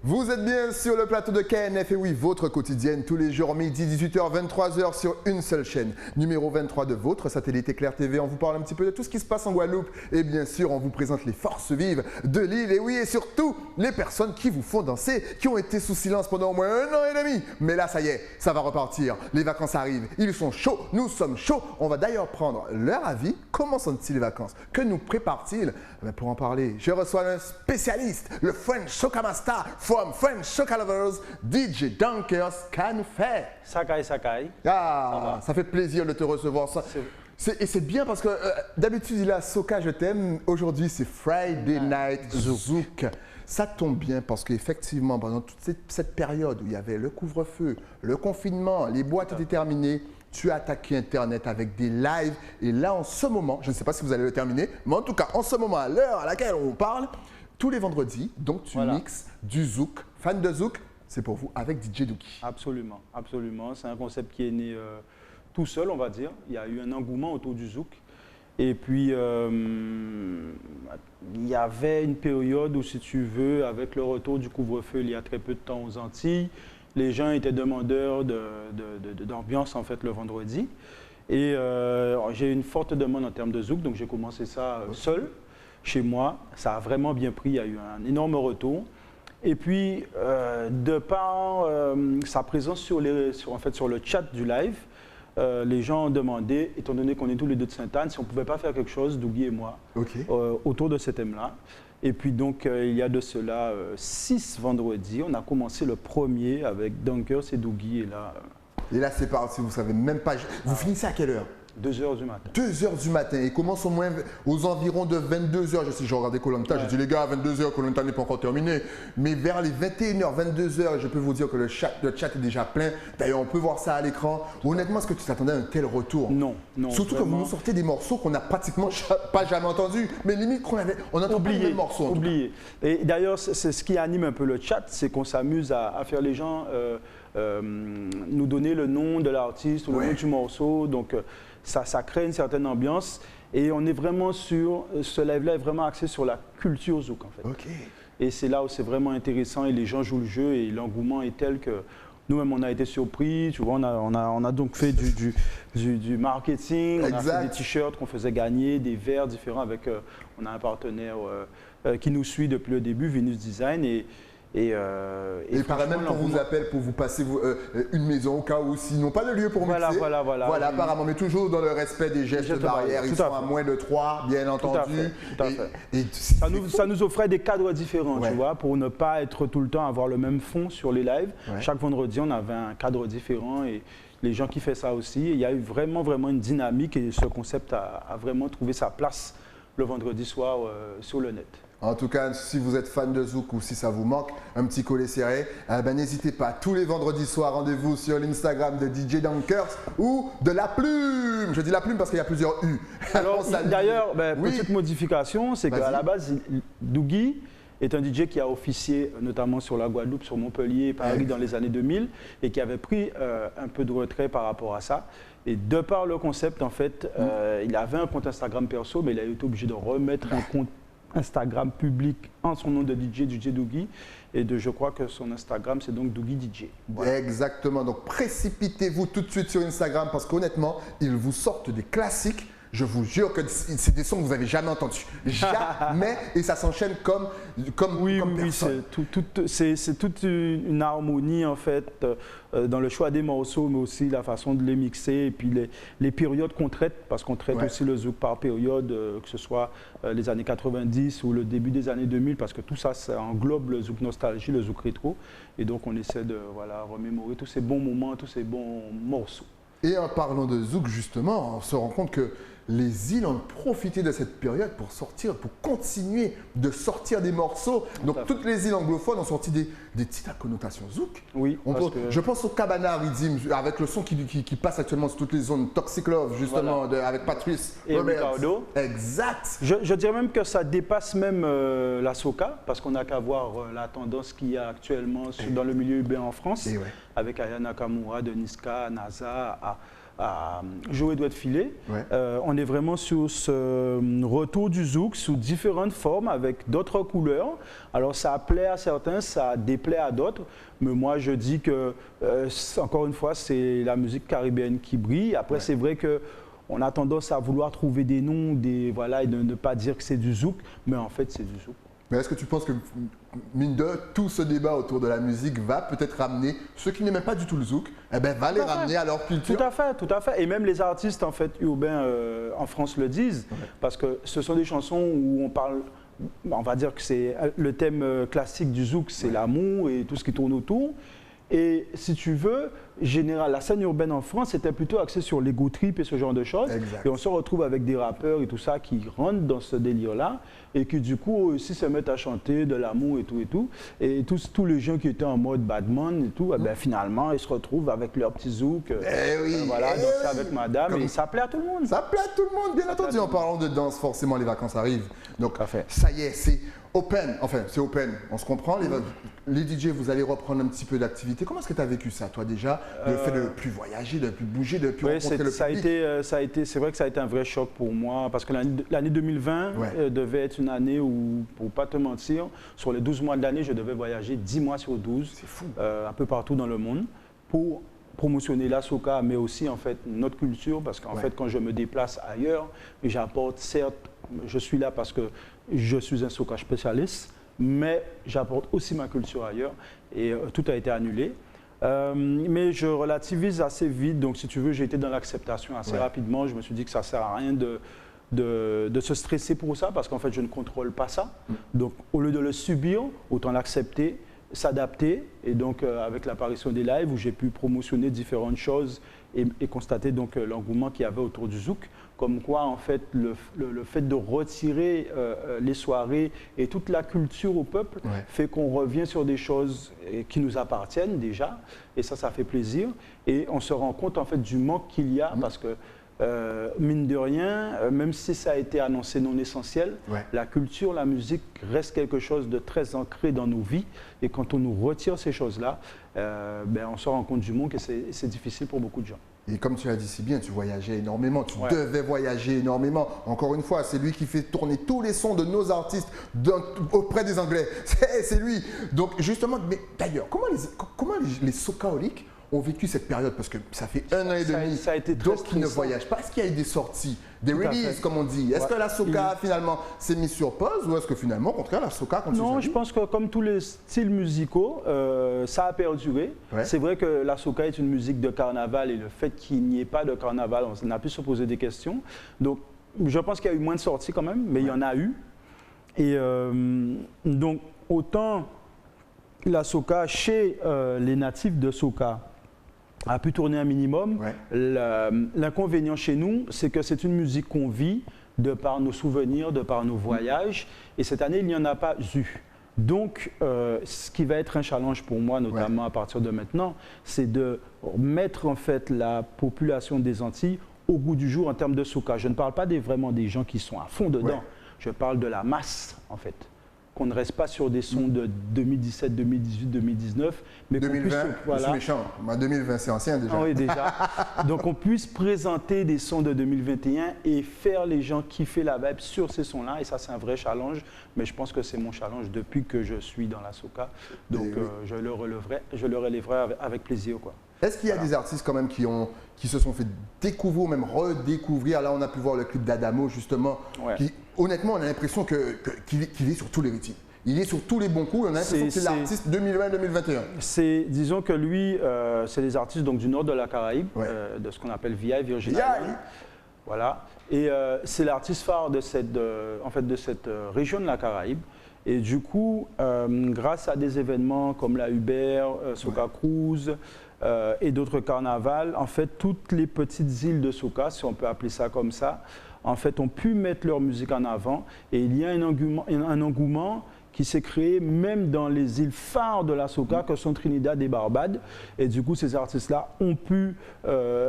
Vous êtes bien sur le plateau de KNF et oui, votre quotidienne, tous les jours, midi, 18h, 23h sur une seule chaîne. Numéro 23 de votre satellite Éclair TV. On vous parle un petit peu de tout ce qui se passe en Guadeloupe. Et bien sûr, on vous présente les forces vives de l'île. Et oui, et surtout, les personnes qui vous font danser, qui ont été sous silence pendant au moins 1 an et demi. Mais là, ça y est, ça va repartir. Les vacances arrivent. Ils sont chauds, nous sommes chauds. On va d'ailleurs prendre leur avis. Comment sont-ils les vacances? Que nous préparent-ils? Pour en parler, je reçois un spécialiste, le French Soca Master from French Soca Lovers, DJ Dunkers. Qu'à-nous faire? Sakai, Sakai. Ah, ça fait plaisir de te recevoir. Et c'est bien parce que d'habitude, il a Soca, je t'aime. Aujourd'hui, c'est Friday Night Zouk. Ça tombe bien parce qu'effectivement, pendant toute cette période où il y avait le couvre-feu, le confinement, les boîtes étaient terminées, tu as attaqué Internet avec des lives. Et là, en ce moment, je ne sais pas si vous allez le terminer, mais en tout cas, en ce moment, à l'heure à laquelle on parle, tous les vendredis, donc tu mixes du zouk. Fan de zouk, c'est pour vous avec DJ Douki. Absolument, absolument. C'est un concept qui est né tout seul, on va dire. Il y a eu un engouement autour du zouk. Et puis, il y avait une période où, si tu veux, avec le retour du couvre-feu il y a très peu de temps aux Antilles, les gens étaient demandeurs d'ambiance en fait le vendredi. Et j'ai eu une forte demande en termes de zouk, donc j'ai commencé ça seul, chez moi. Ça a vraiment bien pris, il y a eu un énorme retour. Et puis, de par sa présence sur le chat du live, les gens ont demandé, étant donné qu'on est tous les deux de Sainte-Anne, si on ne pouvait pas faire quelque chose, Dougie et moi, autour de ce thème-là. Et puis donc, il y a de cela 6 vendredis. On a commencé le premier avec Dunkers et Dougie. Et là, c'est parti, vous savez même pas. Vous finissez à quelle heure? 2h du matin. 2h du matin. Et commence au moins aux environs de 22h. Je sais, j'ai regardé Koh-Lanta, j'ai dit les gars, à 22h, Koh-Lanta n'est pas encore terminé. Mais vers les 21h, 22h, je peux vous dire que le chat est déjà plein. D'ailleurs, on peut voir ça à l'écran. Honnêtement, est-ce que tu t'attendais à un tel retour? Non, non. Surtout vraiment. Que vous nous sortez des morceaux qu'on n'a pratiquement pas jamais entendus. Mais limite, on a oublié les morceaux. Oublié. Et d'ailleurs, c'est ce qui anime un peu le chat, c'est qu'on s'amuse à faire les gens nous donner le nom de l'artiste ou le nom du morceau. Donc, ça crée une certaine ambiance et on est vraiment sur, ce live-là est vraiment axé sur la culture zouk en fait. Et c'est là où c'est vraiment intéressant et les gens jouent le jeu et l'engouement est tel que nous-mêmes on a été surpris, tu vois, on a donc fait du marketing, on a fait des t-shirts qu'on faisait gagner, des verres différents avec, on a un partenaire qui nous suit depuis le début, Venus Design et paraît même qu'on vous appelle pour vous passer une maison au cas où, sinon pas de lieu pour mixer. Voilà, apparemment, mais toujours dans le respect des gestes barrières. Ils sont à moins de 3, bien entendu. Tout à fait. Et ça nous offrait des cadres différents, tu vois, pour ne pas être tout le temps avoir le même fond sur les lives. Chaque vendredi, on avait un cadre différent et les gens qui font ça aussi. Il y a eu vraiment une dynamique et ce concept a vraiment trouvé sa place le vendredi soir sur le net. En tout cas, si vous êtes fan de zouk ou si ça vous manque, un petit collet serré, n'hésitez pas. Tous les vendredis soirs, rendez-vous sur l'Instagram de DJ Dunkers ou de La Plume. Je dis La Plume parce qu'il y a plusieurs U. Alors, d'ailleurs, petite modification, c'est qu'à la base, Dougie est un DJ qui a officié notamment sur la Guadeloupe, sur Montpellier, Paris dans les années 2000 et qui avait pris un peu de retrait par rapport à ça. Et de par le concept, en fait, il avait un compte Instagram perso, mais il a été obligé de remettre un compte Instagram public en son nom de DJ Dougie. Et je crois que son Instagram, c'est donc Dougie DJ. Voilà. Exactement. Donc, précipitez-vous tout de suite sur Instagram parce qu'honnêtement, ils vous sortent des classiques. Je vous jure que c'est des sons que vous n'avez jamais entendus. Jamais. Et ça s'enchaîne comme personne. C'est toute une harmonie en fait dans le choix des morceaux, mais aussi la façon de les mixer et puis les périodes qu'on traite, parce qu'on traite aussi le zouk par période, que ce soit les années 90 ou le début des années 2000, parce que tout ça, ça englobe le zouk nostalgie, le zouk rétro. Et donc on essaie de remémorer tous ces bons moments, tous ces bons morceaux. Et en parlant de zouk, justement, on se rend compte que les îles ont profité de cette période pour continuer de sortir des morceaux. Donc, toutes les îles anglophones ont sorti des titres à connotation zouk. Oui. Je pense au Cabana Rhythm, avec le son qui passe actuellement sur toutes les zones. Toxic Love, justement, avec Patrice et Ricardo. Exact. Je dirais même que ça dépasse même la soca, parce qu'on n'a qu'à voir la tendance qu'il y a actuellement dans le milieu urbain en France, avec Aya Nakamura, de Niska, NASA, Joey doit filer. Ouais. On est vraiment sur ce retour du zouk sous différentes formes avec d'autres couleurs. Alors ça plaît à certains, ça déplaît à d'autres. Mais moi je dis que, encore une fois, c'est la musique caribéenne qui brille. Après c'est vrai que on a tendance à vouloir trouver des noms, voilà, et de ne pas dire que c'est du zouk, mais en fait c'est du zouk. Mais est-ce que tu penses que, mine de tout ce débat autour de la musique va peut-être ramener ceux qui n'aiment pas du tout le zouk, eh ben, va les ramener à leur culture? Tout à fait, tout à fait. Et même les artistes en fait, urbains en France le disent, parce que ce sont des chansons où on parle, on va dire que c'est le thème classique du zouk, c'est l'amour et tout ce qui tourne autour. Et si tu veux, la scène urbaine en France était plutôt axée sur l'ego trip et ce genre de choses. Exact. Et on se retrouve avec des rappeurs et tout ça qui rentrent dans ce délire-là et qui du coup aussi se mettent à chanter de l'amour et tout et tout. Et tous les gens qui étaient en mode badman et tout, eh ben, finalement ils se retrouvent avec leur petit zouk. Voilà, danser avec madame et ça plaît à tout le monde. Ça plaît à tout le monde, bien entendu. En parlant de danse, forcément les vacances arrivent. Donc Parfait. ça y est, c'est open. Enfin, c'est open. On se comprend. Les DJ, vous allez reprendre un petit peu d'activité. Comment est-ce que tu as vécu ça, toi, déjà? Le fait de ne plus voyager, de ne plus bouger, de ne plus rencontrer le public. C'est vrai que ça a été un vrai choc pour moi parce que l'année 2020 devait être une année où, pour ne pas te mentir, sur les 12 mois de l'année, je devais voyager 10 mois sur 12. C'est fou. Un peu partout dans le monde pour promotionner la soca, mais aussi en fait notre culture, parce qu'en fait quand je me déplace ailleurs, j'apporte, certes, je suis là parce que je suis un soca spécialiste, mais j'apporte aussi ma culture ailleurs et tout a été annulé. Mais je relativise assez vite, donc si tu veux, j'ai été dans l'acceptation assez rapidement. Je me suis dit que ça ne sert à rien de se stresser pour ça, parce qu'en fait je ne contrôle pas ça. Donc au lieu de le subir, autant l'accepter, s'adapter, et donc avec l'apparition des lives où j'ai pu promotionner différentes choses et constater donc l'engouement qu'il y avait autour du zouk, comme quoi en fait le fait de retirer les soirées et toute la culture au peuple fait qu'on revient sur des choses qui nous appartiennent déjà, et ça fait plaisir, et on se rend compte en fait du manque qu'il y a, parce que mine de rien, même si ça a été annoncé non essentiel, la culture, la musique reste quelque chose de très ancré dans nos vies. Et quand on nous retire ces choses-là, on se rend compte du monde que c'est difficile pour beaucoup de gens. Et comme tu as dit si bien, tu voyageais énormément, tu devais voyager énormément. Encore une fois, c'est lui qui fait tourner tous les sons de nos artistes auprès des Anglais. C'est lui. Donc justement, mais d'ailleurs, comment les socaoliques ont vécu cette période, parce que ça fait 1 an et demi, ça a été très donc ils ne voyagent pas. Est-ce qu'il y a eu des sorties, des releases, comme on dit? Est-ce que la soca finalement s'est mise sur pause, ou est-ce que finalement, au contraire, la soca continue? Non, je pense que comme tous les styles musicaux, ça a perduré. C'est vrai que la soca est une musique de carnaval, et le fait qu'il n'y ait pas de carnaval, on a pu se poser des questions. Donc je pense qu'il y a eu moins de sorties quand même, mais il y en a eu. Et donc autant la soca chez les natifs de soca a pu tourner un minimum. L'inconvénient chez nous, c'est que c'est une musique qu'on vit de par nos souvenirs, de par nos voyages, et cette année, il n'y en a pas eu. Donc, ce qui va être un challenge pour moi, notamment à partir de maintenant, c'est de mettre en fait la population des Antilles au goût du jour en termes de soca. Je ne parle pas vraiment des gens qui sont à fond dedans, je parle de la masse en fait. Qu'on ne reste pas sur des sons de 2017, 2018, 2019, mais 2020, voilà. c'est méchant. 2020, c'est ancien déjà. Ah oui, déjà. Donc on puisse présenter des sons de 2021 et faire les gens kiffer la vibe sur ces sons-là. Et ça, c'est un vrai challenge. Mais je pense que c'est mon challenge depuis que je suis dans la soca. Donc je le relèverai avec plaisir, quoi. Est-ce qu'il y a des artistes quand même qui se sont fait découvrir ou même redécouvrir? Là, on a pu voir le clip d'Adamo, justement. Qui, honnêtement, on a l'impression qu'il est sur tous les rythmes. Il est sur tous les bons coups. On a l'impression que c'est l'artiste 2020-2021. Disons que lui, c'est des artistes donc, du nord de la Caraïbe, de ce qu'on appelle VI, Virgin Islands. Voilà. Et c'est l'artiste phare de cette région de la Caraïbe. Et du coup, grâce à des événements comme la Uber, Soca Cruise, et d'autres carnavals, en fait, toutes les petites îles de soca, si on peut appeler ça comme ça, en fait, ont pu mettre leur musique en avant. Et il y a un engouement qui s'est créé même dans les îles phares de la soca, que sont Trinidad et Barbade. Et du coup, ces artistes-là ont pu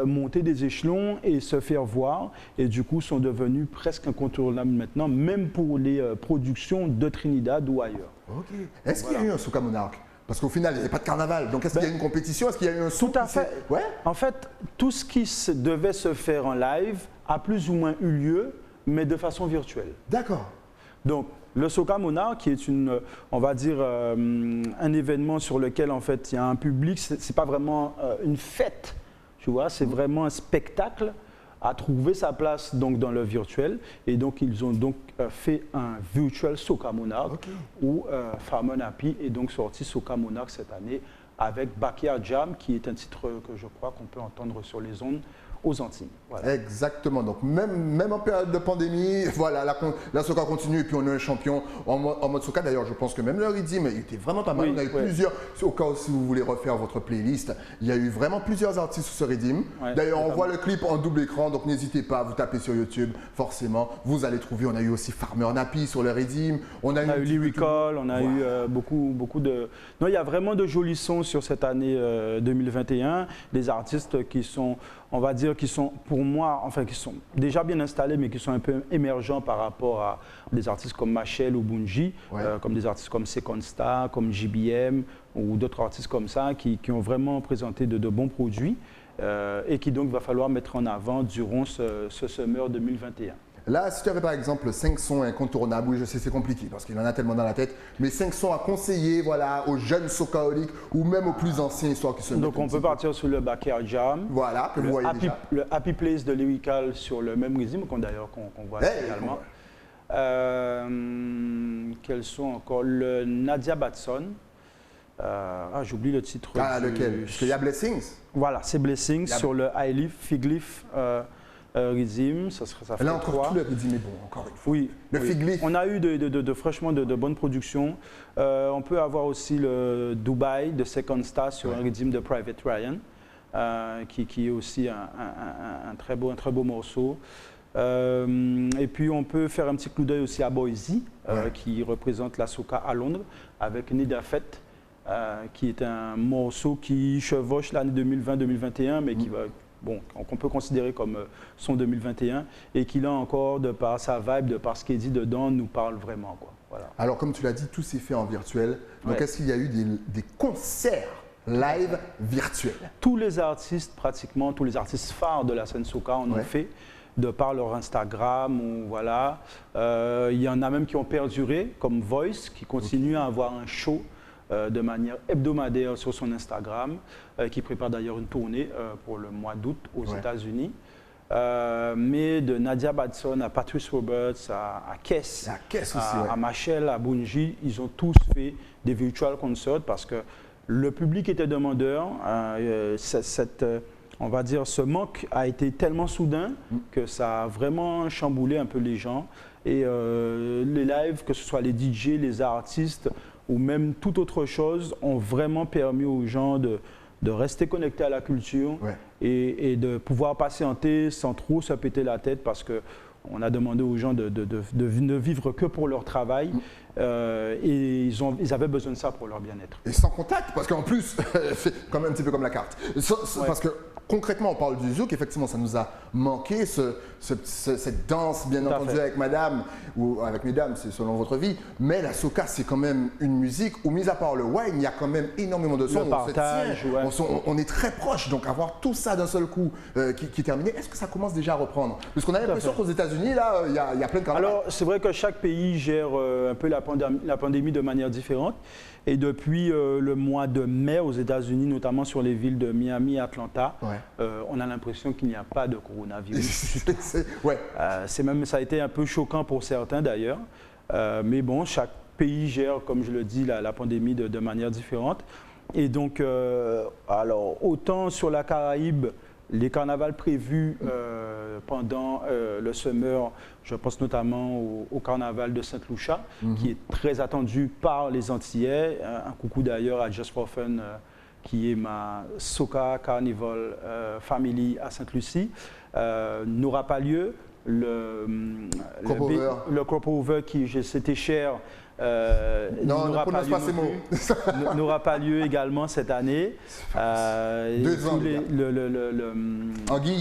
monter des échelons et se faire voir. Et du coup, sont devenus presque incontournables maintenant, même pour les productions de Trinidad ou ailleurs. Ok. Est-ce qu'il y a eu un soca monarque? Parce qu'au final, il n'y avait pas de carnaval. Donc, est-ce qu'il y a une compétition? Est-ce qu'il y a eu un son? Tout à fait. Ouais. En fait, tout ce qui devait se faire en live a plus ou moins eu lieu, mais de façon virtuelle. D'accord. Donc, le Soca Monarch, qui est on va dire, un événement sur lequel, en fait, il y a un public, c'est pas vraiment une fête, tu vois, c'est vraiment un spectacle, a trouvé sa place donc dans le virtuel, et donc ils ont donc fait un virtual Soca Monarch, où Farmer Happy est donc sorti Soca Monarch cette année avec Backyard Jam, qui est un titre que je crois qu'on peut entendre sur les ondes aux Antilles. Voilà. Exactement. Donc, même en période de pandémie, voilà, la Soca continue et puis on a un champion en mode Soca. D'ailleurs, je pense que même le rythme, il était vraiment pas mal. Oui, on a eu plusieurs, au cas où si vous voulez refaire votre playlist, il y a eu vraiment plusieurs artistes sur ce rythme. Ouais, d'ailleurs, on voit le clip en double écran, donc n'hésitez pas, vous tapez sur YouTube, forcément, vous allez trouver. On a eu aussi Farmer Happy sur le rythme. On a eu Lyrical, on a eu beaucoup de... Non, il y a vraiment de jolis sons sur cette année 2021. Des artistes qui sont, on va dire, qui sont pour moi, enfin qui sont déjà bien installés, mais qui sont un peu émergents par rapport à des artistes comme Machel ou Bunji, comme des artistes comme Second Star, comme JBM ou d'autres artistes comme ça qui ont vraiment présenté de bons produits et qui donc va falloir mettre en avant durant ce Summer 2021. Là, si tu avais par exemple 5 sons incontournables, oui, je sais c'est compliqué parce qu'il en a tellement dans la tête, mais 5 sons à conseiller voilà, aux jeunes socaoliques ou même aux plus anciens histoires qui se mettent. Donc on peut partir sur le Backyard Jam, voilà, que vous voyez déjà. Le Happy Place de Lyrical sur le même rythme d'ailleurs qu'on voit également. Quels sont encore? Le Nadia Batson. J'oublie le titre. Lequel? Parce qu'il y a Blessings. Voilà, c'est Blessings sur le High Leaf, Fig Leaf. Rhythm, ça fait là encore 3. tout le rhythm est bon, encore une fois. Oui. Le Fig Leaf. On a eu franchement de bonnes productions. On peut avoir aussi le Dubai de Second Star sur un rhythm de Private Ryan, qui est aussi un très beau morceau. Et puis on peut faire un petit coup d'œil aussi à Boise, qui représente la Soca à Londres, avec Nida Fett, qui est un morceau qui chevauche l'année 2020-2021, mais qui va... Bon, qu'on peut considérer comme son 2021 et qui là encore, de par sa vibe, de par ce qui est dit dedans, nous parle vraiment, quoi. Voilà. Alors comme tu l'as dit, tout s'est fait en virtuel. Donc est-ce qu'il y a eu des concerts live virtuels? Tous les artistes, pratiquement, tous les artistes phares de la scène Soca en ont fait, de par leur Instagram, ou voilà. Il y en a même qui ont perduré, comme Voice, qui continue à avoir un show de manière hebdomadaire sur son Instagram, qui prépare d'ailleurs une tournée pour le mois d'août aux États-Unis. Mais de Nadia Batson à Patrice Roberts, à Kess, à Machel, à Bunji, ils ont tous fait des virtual concerts parce que le public était demandeur. On va dire, ce manque a été tellement soudain que ça a vraiment chamboulé un peu les gens. Et les lives, que ce soit les DJ, les artistes, ou même toute autre chose, ont vraiment permis aux gens de rester connectés à la culture et de pouvoir patienter sans trop se péter la tête parce qu'on a demandé aux gens de ne vivre que pour leur travail et ils avaient besoin de ça pour leur bien-être. Et sans contact, parce qu'en plus, c'est quand même un petit peu comme la carte. Parce que concrètement, on parle du zouk, effectivement, ça nous a manqué, cette danse, bien entendu, avec madame, ou avec mesdames, c'est selon votre vie. Mais la soca, c'est quand même une musique où, mis à part le wine, il y a quand même énormément de sons. Le partage, on est très proche, donc avoir tout ça d'un seul coup qui est terminé, est-ce que ça commence déjà à reprendre? Parce qu'on a l'impression qu'aux États-Unis, là, il y a plein de carnavals. Alors, c'est vrai que chaque pays gère un peu la pandémie de manière différente. Et depuis le mois de mai aux États-Unis, notamment sur les villes de Miami et Atlanta, on a l'impression qu'il n'y a pas de coronavirus. Ça a été un peu choquant pour certains d'ailleurs. Mais bon, chaque pays gère, comme je le dis, la pandémie de manière différente. Et donc, alors, autant sur la Caraïbe, les carnavals prévus pendant le summer, je pense notamment au carnaval de Saint-Lucia, qui est très attendu par les Antillais. Un coucou d'ailleurs à Just for Fun, qui est ma Soca Carnival Family à Sainte-Lucie, n'aura pas lieu. Crop over. le crop over qui c'était cher. Non, ne prononce pas ces mots. N'aura pas lieu également cette année. 2 ans.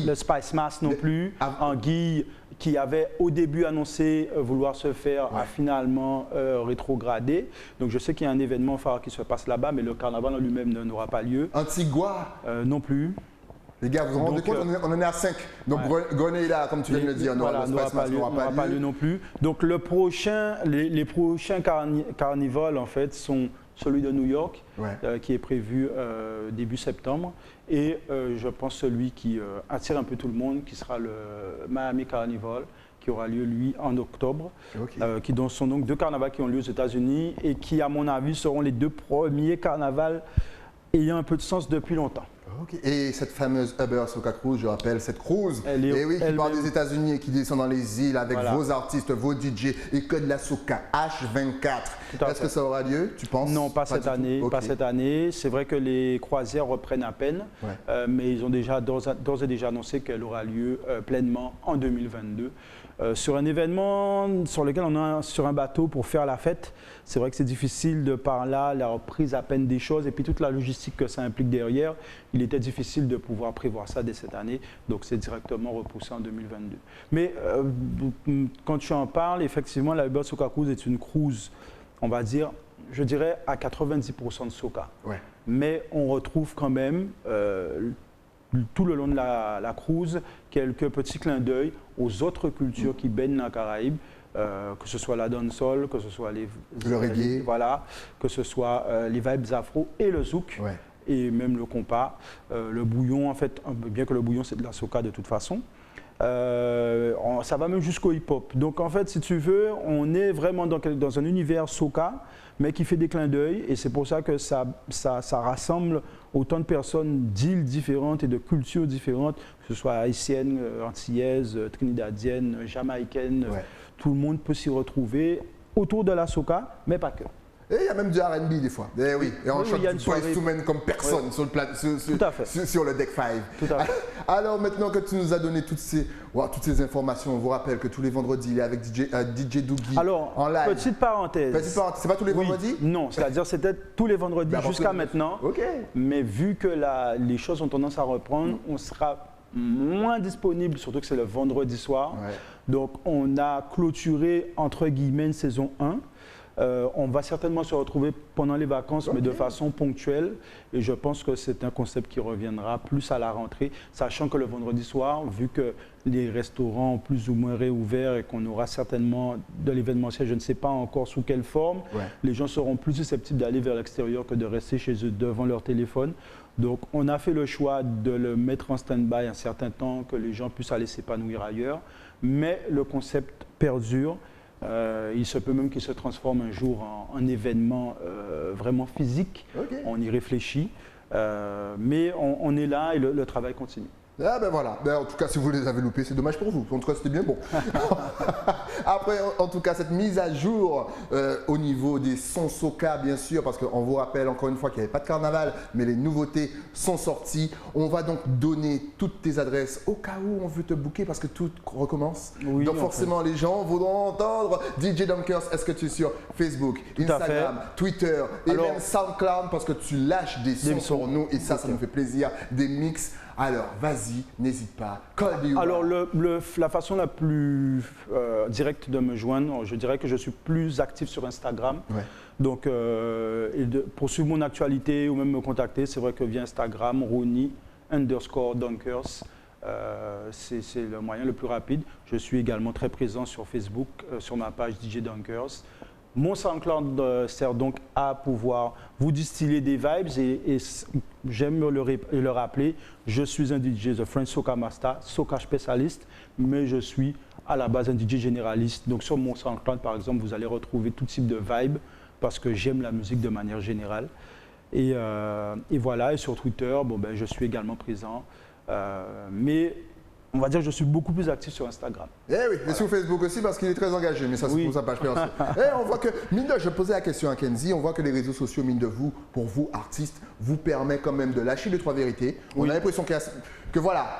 Le Spice Mass non plus. Anguille, qui avait au début annoncé vouloir se faire, a finalement rétrogradé. Donc je sais qu'il y a un événement phare qui se passe là-bas, mais le carnaval en lui-même n'aura pas lieu. Antigua non plus. Les gars, vous vous rendez compte, on en est à 5. Donc Grenada, comme tu viens de le dire, n'aura pas lieu non plus. Donc les prochains carnivals, en fait, sont celui de New York, qui est prévu début septembre, et je pense celui qui attire un peu tout le monde, qui sera le Miami Carnival, qui aura lieu, lui, en octobre, qui sont donc 2 carnavals qui ont lieu aux États-Unis et qui, à mon avis, seront les 2 premiers carnavals ayant un peu de sens depuis longtemps. Et cette fameuse Uber Soca Cruise, je rappelle, cette cruise, qui part des États-Unis et qui descend dans les îles avec vos artistes, vos DJ et que de la soca H24. Est-ce que ça aura lieu, tu penses? Non, pas cette année. Pas cette année. C'est vrai que les croisières reprennent à peine, mais ils ont déjà d'ores et déjà annoncé qu'elle aura lieu pleinement en 2022. Sur un événement sur lequel on est sur un bateau pour faire la fête, c'est vrai que c'est difficile de par là, la reprise à peine des choses et puis toute la logistique que ça implique derrière, il était difficile de pouvoir prévoir ça dès cette année, donc c'est directement repoussé en 2022. Mais quand tu en parles, effectivement, la Uber Soca Cruise est une cruise, on va dire, je dirais à 90% de soca. Mais on retrouve quand même tout le long de la cruise, quelques petits clins d'œil aux autres cultures qui baignent dans la Caraïbe, que ce soit la dancehall, que ce soit le reggae, que ce soit les vibes afro et le zouk, et même le compas, le bouillon, en fait, bien que le bouillon c'est de la soca de toute façon. Ça va même jusqu'au hip-hop. Donc en fait, si tu veux, on est vraiment dans un univers soca, mais qui fait des clins d'œil, et c'est pour ça que ça rassemble autant de personnes d'îles différentes et de cultures différentes, que ce soit haïtiennes, antillaises, trinidadiennes, jamaïcaines, tout le monde peut s'y retrouver autour de la soca, mais pas que. Et il y a même du R&B des fois. Et on chante du Boyz II Men comme personne sur le deck 5. Tout à fait. Alors maintenant que tu nous as donné toutes ces informations, on vous rappelle que tous les vendredis, il est avec DJ Dougie en live. Petite parenthèse. C'est pas tous les vendredis? Non, c'est-à-dire c'était tous les vendredis jusqu'à maintenant. Mais vu que les choses ont tendance à reprendre, on sera moins disponible, surtout que c'est le vendredi soir. Donc on a clôturé entre guillemets une saison 1. On va certainement se retrouver pendant les vacances, mais de façon ponctuelle. Et je pense que c'est un concept qui reviendra plus à la rentrée, sachant que le vendredi soir, vu que les restaurants ont plus ou moins réouverts et qu'on aura certainement de l'événementiel, je ne sais pas encore sous quelle forme, les gens seront plus susceptibles d'aller vers l'extérieur que de rester chez eux devant leur téléphone. Donc on a fait le choix de le mettre en stand-by un certain temps, que les gens puissent aller s'épanouir ailleurs. Mais le concept perdure. Il se peut même qu'il se transforme un jour en événement vraiment physique. On y réfléchit, mais on est là et le travail continue. Ah ben voilà, en tout cas si vous les avez loupés, c'est dommage pour vous, en tout cas c'était bien bon. Après en tout cas cette mise à jour au niveau des sons soca bien sûr, parce qu'on vous rappelle encore une fois qu'il n'y avait pas de carnaval, mais les nouveautés sont sorties. On va donc donner toutes tes adresses au cas où on veut te booker parce que tout recommence. Donc forcément les gens voudront entendre DJ Dunkers. Est-ce que tu es sur Facebook, Instagram, Twitter et même SoundCloud parce que tu lâches des sons sur nous et ça nous fait plaisir, des mix. Alors, vas-y, n'hésite pas. Alors, la façon la plus directe de me joindre, je dirais que je suis plus actif sur Instagram. Donc, pour suivre mon actualité ou même me contacter, c'est vrai que via Instagram, Ronnie_Dunkers, c'est le moyen le plus rapide. Je suis également très présent sur Facebook, sur ma page DJ Dunkers. Mon SoundCloud sert donc à pouvoir vous distiller des vibes et j'aime le rappeler, je suis un DJ, The French Soca Master, Soca spécialiste, mais je suis à la base un DJ généraliste. Donc sur mon SoundCloud par exemple, vous allez retrouver tout type de vibes parce que j'aime la musique de manière générale. Et voilà, et sur Twitter, je suis également présent. Mais on va dire que je suis beaucoup plus actif sur Instagram. Eh oui, et sur Facebook aussi parce qu'il est très engagé, mais ça c'est pour sa page personnelle. On voit que, mine de, je posais la question à Kenzie, on voit que les réseaux sociaux, mine de vous, pour vous, artistes, vous permet quand même de lâcher les trois vérités. On a l'impression que voilà,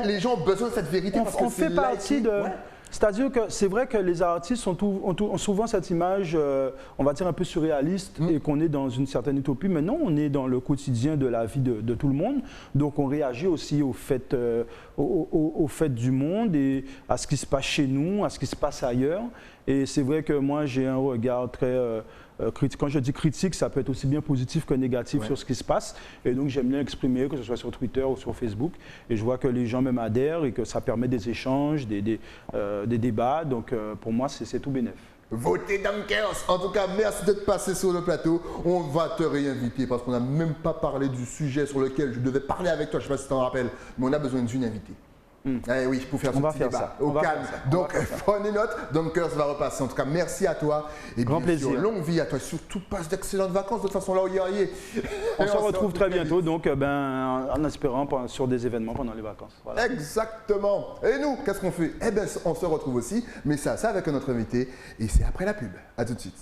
les gens ont besoin de cette vérité parce que on fait partie de... Ouais. C'est-à-dire que c'est vrai que les artistes ont souvent cette image, on va dire un peu surréaliste, et qu'on est dans une certaine utopie. Mais non, on est dans le quotidien de la vie de tout le monde. Donc on réagit aussi au fait du monde et à ce qui se passe chez nous, à ce qui se passe ailleurs. Et c'est vrai que moi, j'ai un regard très critique. Quand je dis critique, ça peut être aussi bien positif que négatif sur ce qui se passe. Et donc j'aime bien exprimer, que ce soit sur Twitter ou sur Facebook. Et je vois que les gens même adhèrent et que ça permet des échanges, des débats. Donc pour moi, c'est tout bénef. Votez Dunkers. En tout cas, merci d'être passé sur le plateau. On va te réinviter parce qu'on n'a même pas parlé du sujet sur lequel je devais parler avec toi. Je ne sais pas si tu t'en rappelles, mais on a besoin d'une invitée. Eh oui, pour faire ce petit débat au calme. Donc, prenez note, Dunkers va repasser. En tout cas, merci à toi. Et grand bien sûr, plaisir. longue vie à toi. Surtout, passe d'excellentes vacances. De toute façon, là où il y a. On se retrouve très bientôt, donc en espérant sur des événements pendant les vacances. Voilà. Exactement. Et nous, qu'est-ce qu'on fait? Eh bien, on se retrouve aussi, mais ça avec notre invité. Et c'est après la pub. À tout de suite.